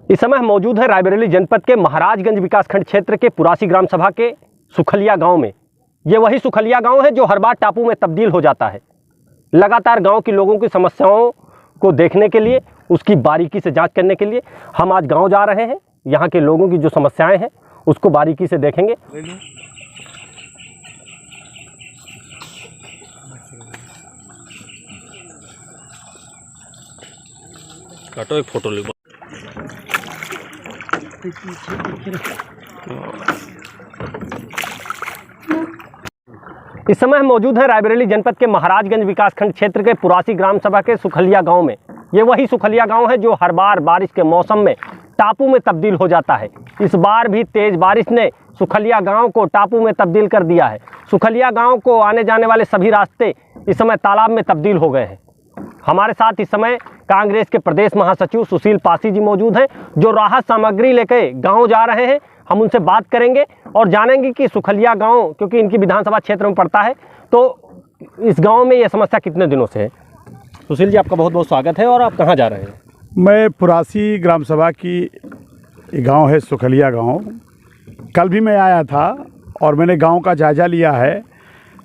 इस समय हम मौजूद है रायबरेली जनपद के महाराजगंज विकासखंड क्षेत्र के पुरासी ग्राम सभा के सुखलिया गांव में। ये वही सुखलिया गांव है जो हर बार टापू में तब्दील हो जाता है। लगातार गांव के लोगों की समस्याओं को देखने के लिए, उसकी बारीकी से जांच करने के लिए हम आज गांव जा रहे हैं। यहाँ के लोगों की जो समस्याएं हैं उसको बारीकी से देखेंगे। काटो एक फोटो ले। इस समय हम मौजूद हैं रायबरेली जनपद के महाराजगंज विकासखंड क्षेत्र के पुरासी ग्राम सभा के सुखलिया गांव में। ये वही सुखलिया गांव है जो हर बार बारिश के मौसम में टापू में तब्दील हो जाता है। इस बार भी तेज बारिश ने सुखलिया गांव को टापू में तब्दील कर दिया है। सुखलिया गांव को आने जाने वाले सभी रास्ते इस समय तालाब में तब्दील हो गए हैं। हमारे साथ इस समय कांग्रेस के प्रदेश महासचिव सुशील पासी जी मौजूद हैं, जो राहत सामग्री लेकर गांव जा रहे हैं। हम उनसे बात करेंगे और जानेंगे कि सुखलिया गांव, क्योंकि इनकी विधानसभा क्षेत्र में पड़ता है, तो इस गांव में ये समस्या कितने दिनों से है। सुशील जी, आपका बहुत बहुत स्वागत है। और आप कहाँ जा रहे हैं? मैं पुरासी ग्राम सभा की गांव है सुखलिया गांव। कल भी मैं आया था और मैंने गांव का जायज़ा लिया है।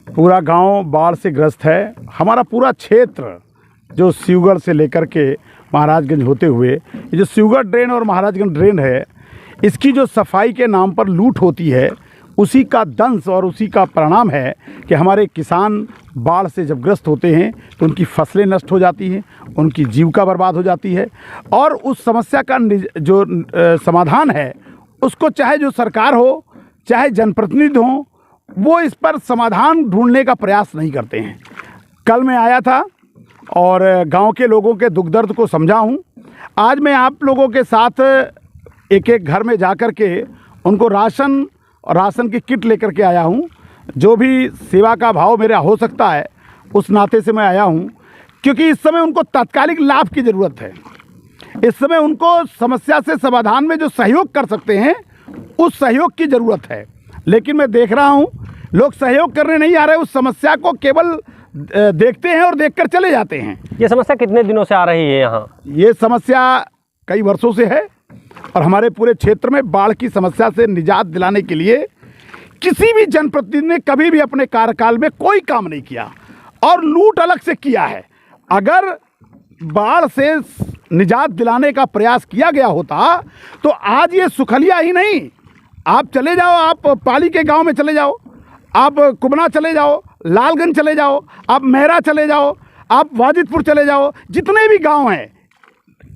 पूरा गांव बाढ़ से ग्रस्त है। हमारा पूरा क्षेत्र जो शिवगढ़ से लेकर के महाराजगंज होते हुए, ये जो शिवगढ़ ड्रेन और महाराजगंज ड्रेन है, इसकी जो सफाई के नाम पर लूट होती है, उसी का दंश और उसी का परिणाम है कि हमारे किसान बाढ़ से जब ग्रस्त होते हैं तो उनकी फसलें नष्ट हो जाती हैं, उनकी जीविका बर्बाद हो जाती है। और उस समस्या का जो समाधान है, उसको चाहे जो सरकार हो, चाहे जनप्रतिनिधि हों, वो इस पर समाधान ढूंढने का प्रयास नहीं करते हैं। कल मैं आया था और गांव के लोगों के दुख दर्द को समझा हूँ। आज मैं आप लोगों के साथ एक एक घर में जा कर के उनको राशन की किट लेकर के आया हूँ। जो भी सेवा का भाव मेरा हो सकता है उस नाते से मैं आया हूँ, क्योंकि इस समय उनको तात्कालिक लाभ की ज़रूरत है। इस समय उनको समस्या से समाधान में जो सहयोग कर सकते हैं, उस सहयोग की ज़रूरत है। लेकिन मैं देख रहा हूँ लोग सहयोग करने नहीं आ रहे, उस समस्या को केवल देखते हैं और देखकर चले जाते हैं। ये समस्या कितने दिनों से आ रही है यहाँ? ये समस्या कई वर्षों से है और हमारे पूरे क्षेत्र में बाढ़ की समस्या से निजात दिलाने के लिए किसी भी जनप्रतिनिधि ने कभी भी अपने कार्यकाल में कोई काम नहीं किया और लूट अलग से किया है। अगर बाढ़ से निजात दिलाने का प्रयास किया गया होता तो आज ये सुखलिया ही नहीं, आप चले जाओ, आप पाली के गांव में चले जाओ, आप कुबना चले जाओ, लालगंज चले जाओ, आप मेहरा चले जाओ, आप वाजिदपुर चले जाओ, जितने भी गांव हैं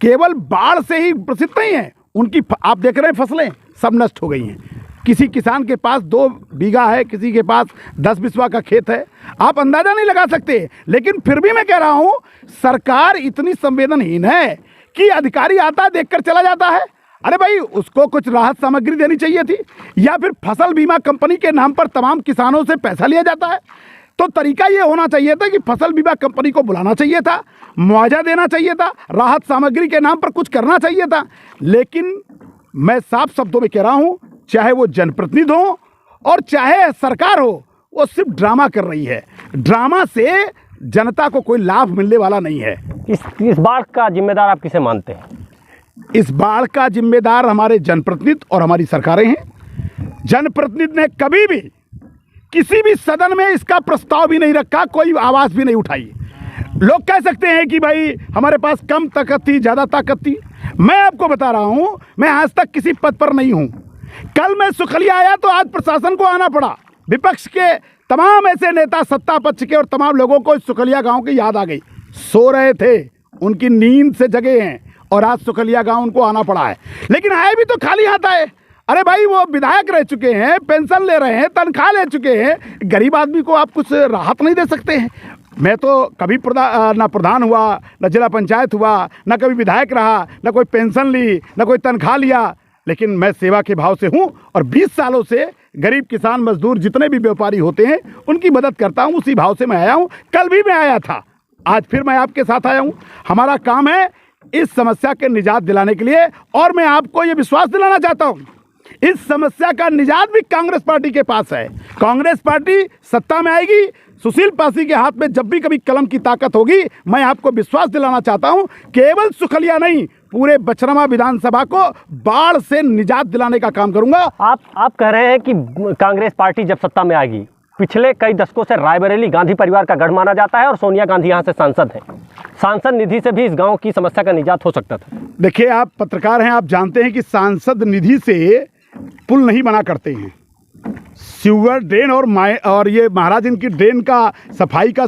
केवल बाढ़ से ही प्रसिद्ध नहीं हैं। उनकी आप देख रहे हैं फसलें सब नष्ट हो गई हैं। किसी किसान के पास 2 बीघा है, किसी के पास 10 बिस्वा का खेत है, आप अंदाज़ा नहीं लगा सकते। लेकिन फिर भी मैं कह रहा हूँ, सरकार इतनी संवेदनहीन है कि अधिकारी आता देखकर चला जाता है। अरे भाई, उसको कुछ राहत सामग्री देनी चाहिए थी, या फिर फसल बीमा कंपनी के नाम पर तमाम किसानों से पैसा लिया जाता है। तो तरीका ये होना चाहिए था कि फसल बीमा कंपनी को बुलाना चाहिए था, मुआवजा देना चाहिए था, राहत सामग्री के नाम पर कुछ करना चाहिए था। लेकिन मैं साफ शब्दों में कह रहा हूँ, चाहे वो जनप्रतिनिधि हो और चाहे सरकार हो, वो सिर्फ ड्रामा कर रही है। ड्रामा से जनता को कोई लाभ मिलने वाला नहीं है। इस बाढ़ का जिम्मेदार आप किसे मानते हैं? इस बाढ़ का जिम्मेदार हमारे जनप्रतिनिधि और हमारी सरकारें हैं। जनप्रतिनिधि ने कभी भी किसी भी सदन में इसका प्रस्ताव भी नहीं रखा, कोई आवाज़ भी नहीं उठाई। लोग कह सकते हैं कि भाई हमारे पास कम ताकत थी, ज़्यादा ताकत थी। मैं आपको बता रहा हूँ, मैं आज तक किसी पद पर नहीं हूँ। कल मैं सुखलिया आया तो आज प्रशासन को आना पड़ा। विपक्ष के तमाम ऐसे नेता, सत्ता पक्ष के और तमाम लोगों को सुखलिया गाँव की याद आ गई। सो रहे थे, उनकी नींद से जगे हैं और आज सुखलिया गाँव उनको आना पड़ा है। लेकिन आए भी तो खाली हाथ आए। अरे भाई, वो विधायक रह चुके हैं, पेंशन ले रहे हैं, तनख्वाह ले चुके हैं। गरीब आदमी को आप कुछ राहत नहीं दे सकते हैं? मैं तो कभी ना प्रधान हुआ, न जिला पंचायत हुआ, न कभी विधायक रहा, न कोई पेंशन ली, न कोई तनख्वाह लिया। लेकिन मैं सेवा के भाव से हूँ और 20 सालों से गरीब किसान मजदूर जितने भी व्यापारी होते हैं उनकी मदद करता हूँ। उसी भाव से मैं आया हूँ। कल भी मैं आया था, आज फिर मैं आपके साथ आया हूँ। हमारा काम है इस समस्या के निजात दिलाने के लिए, और मैं आपको ये विश्वास दिलाना चाहता हूँ, इस समस्या का निजात भी कांग्रेस पार्टी के पास है। कांग्रेस पार्टी सत्ता में आएगी, सुशील पासी के हाथ में जब भी कभी कलम की ताकत होगी, मैं आपको विश्वास दिलाना चाहता हूं, केवल सुखलिया नहीं, पूरे बछरावा विधानसभा को बाढ़ से निजात दिलाने का काम करूंगा। आप कह रहे हैं कि कांग्रेस पार्टी जब सत्ता में आएगी, पिछले कई दशकों से रायबरेली गांधी परिवार का गढ़ माना जाता है और सोनिया गांधी यहाँ से सांसद हैं। सांसद निधि से भी इस गांव की समस्या का निजात हो सकता था। देखिए, आप पत्रकार हैं, आप जानते हैं कि सांसद निधि से पुल नहीं बना करते हैं। सीवर ड्रेन और ये महाराज इनकी ड्रेन का सफाई का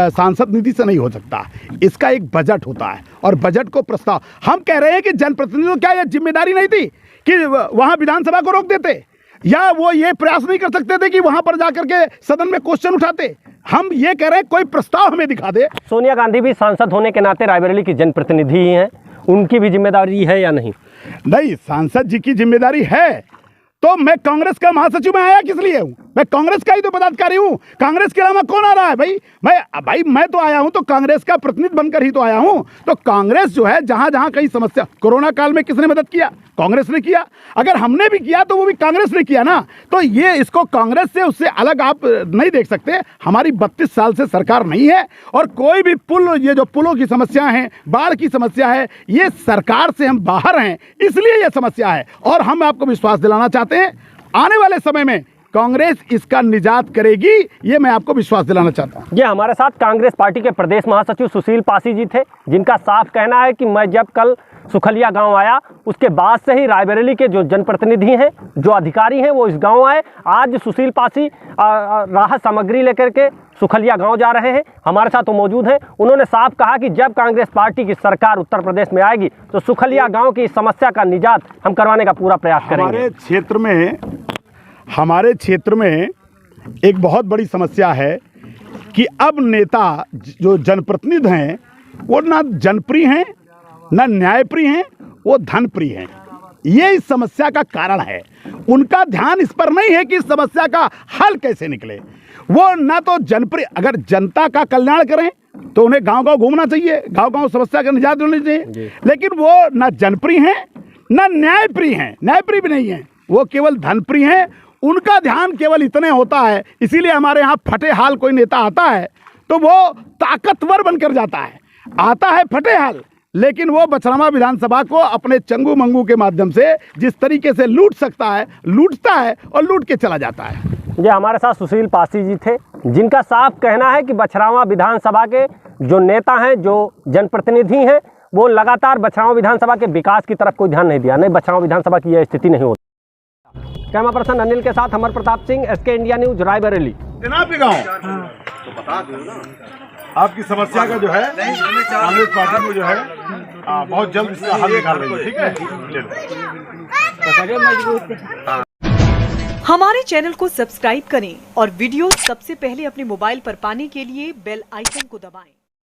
सांसद निधि से नहीं हो सकता। इसका एक बजट होता है और बजट को प्रस्ताव, हम कह रहे हैं कि जनप्रतिनिधियों क्या यह जिम्मेदारी नहीं थी कि वहाँ विधानसभा को रोक देते, या वो ये प्रयास नहीं कर सकते थे कि वहाँ पर जाकर के सदन में क्वेश्चन उठाते। हम ये कह रहे हैं कोई प्रस्ताव हमें दिखा दे। सोनिया गांधी भी सांसद होने के नाते रायबरेली की जनप्रतिनिधि ही हैं, उनकी भी जिम्मेदारी है या नहीं? नहीं, सांसद जी की जिम्मेदारी है। तो मैं कांग्रेस का महासचिव में आया किस लिए हूँ? मैं कांग्रेस का ही तो पदाधिकारी हूँ। कांग्रेस के अलावा कौन आ रहा है भाई? मैं तो आया हूँ तो कांग्रेस का प्रतिनिधि बनकर ही तो आया हूँ। तो कांग्रेस जो है, जहाँ जहाँ कई समस्या, कोरोना काल में किसने मदद किया? कांग्रेस ने किया। अगर हमने भी किया तो वो भी कांग्रेस ने किया ना। तो ये इसको कांग्रेस से उससे अलग आप नहीं देख सकते। हमारी 32 साल से सरकार नहीं है और कोई भी पुल, ये जो पुलों की समस्या है, बाढ़ की समस्या है, ये सरकार से हम बाहर हैं, इसलिए ये समस्या है। और हम आपको विश्वास दिलाना चाहते हैं, आने वाले समय में कांग्रेस इसका निजात करेगी, ये मैं आपको विश्वास दिलाना चाहता हूं। ये हमारे साथ कांग्रेस पार्टी के प्रदेश महासचिव सुशील पासी जी थे, जिनका साफ कहना है कि मैं जब कल सुखलिया गांव आया, उसके बाद से ही रायबरेली के जो जनप्रतिनिधि हैं, जो अधिकारी हैं, वो इस गांव आए। आज सुशील पासी राहत सामग्री लेकर के सुखलिया गांव जा रहे हैं, हमारे साथ वो मौजूद हैं। उन्होंने साफ कहा कि जब कांग्रेस पार्टी की सरकार उत्तर प्रदेश में आएगी तो सुखलिया गांव की समस्या का निजात हम करवाने का पूरा प्रयास करेंगे। हमारे क्षेत्र में एक बहुत बड़ी समस्या है कि अब नेता जो जनप्रतिनिधि हैं वो ना जनप्रिय हैं, ना न्यायप्रिय हैं, वो धनप्रिय हैं। ये इस समस्या का कारण है। उनका ध्यान इस पर नहीं है कि इस समस्या का हल कैसे निकले। वो ना तो जनप्रिय, अगर जनता का कल्याण करें तो उन्हें गांव गांव घूमना चाहिए, गांव गांव समस्या का निजात होनी चाहिए, लेकिन वो ना जनप्रिय हैं ना न्यायप्रिय हैं, न्यायप्रिय भी नहीं है, वो केवल धनप्रिय हैं। उनका ध्यान केवल इतने होता है। इसीलिए हमारे यहाँ फटे हाल कोई नेता आता है तो वो ताकतवर बनकर जाता है, आता है फटे हाल, लेकिन वो बछरावा विधानसभा को अपने चंगू मंगू के माध्यम से जिस तरीके से लूट सकता है, लूटता है और लूट के चला जाता है। ये हमारे साथ सुशील पासी जी थे, जिनका साफ कहना है कि बछरावा विधानसभा के जो नेता हैं, जो जनप्रतिनिधि हैं, वो लगातार बछरावा विधानसभा के विकास की तरफ कोई ध्यान नहीं दिया। नहीं, बछरावा विधानसभा की यह स्थिति नहीं होती। कैमरा पर्सन अनिल के साथ Amar Pratap Singh, SK India news, Raebareli. तो बता दो ना, आपकी समस्या का जो है कांग्रेस पार्टी को जो है बहुत जल्द इसका हल निकाल रही है। ठीक है, हमारे चैनल को सब्सक्राइब करें और वीडियो सबसे पहले अपने मोबाइल पर पाने के लिए बेल आइकन को दबाएं।